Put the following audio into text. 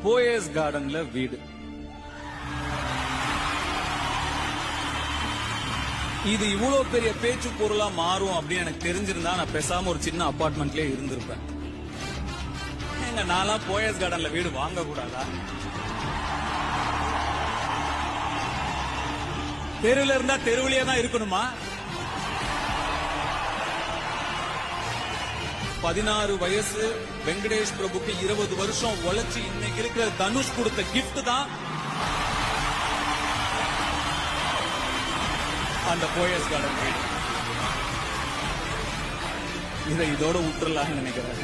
போயஸ் கார்டன்ல வீடு. இது இவ்வளவு பெரிய பேச்சு பொருளா மாறும் அப்படின்னு எனக்கு தெரிஞ்சிருந்தா நான் பேசாம ஒரு சின்ன அபார்ட்மெண்ட்லயே இருந்திருப்பேன். எங்க நாளா போயஸ் கார்டன்ல வீடு வாங்க கூடாதா? தெருவில் இருந்தா தெருவிலேயே தான் இருக்கணுமா? 16 வயசு வெங்கடேஷ் பிரபுக்கு 20 வருஷம் உழைச்சு இன்னைக்கு இருக்கிற தனுஷ் கொடுத்த கிஃப்ட் தான் அந்த போயஸ் கார்டன் வீடு. இதை இதோட விட்டுறலாம்னு நினைக்கிறேன்.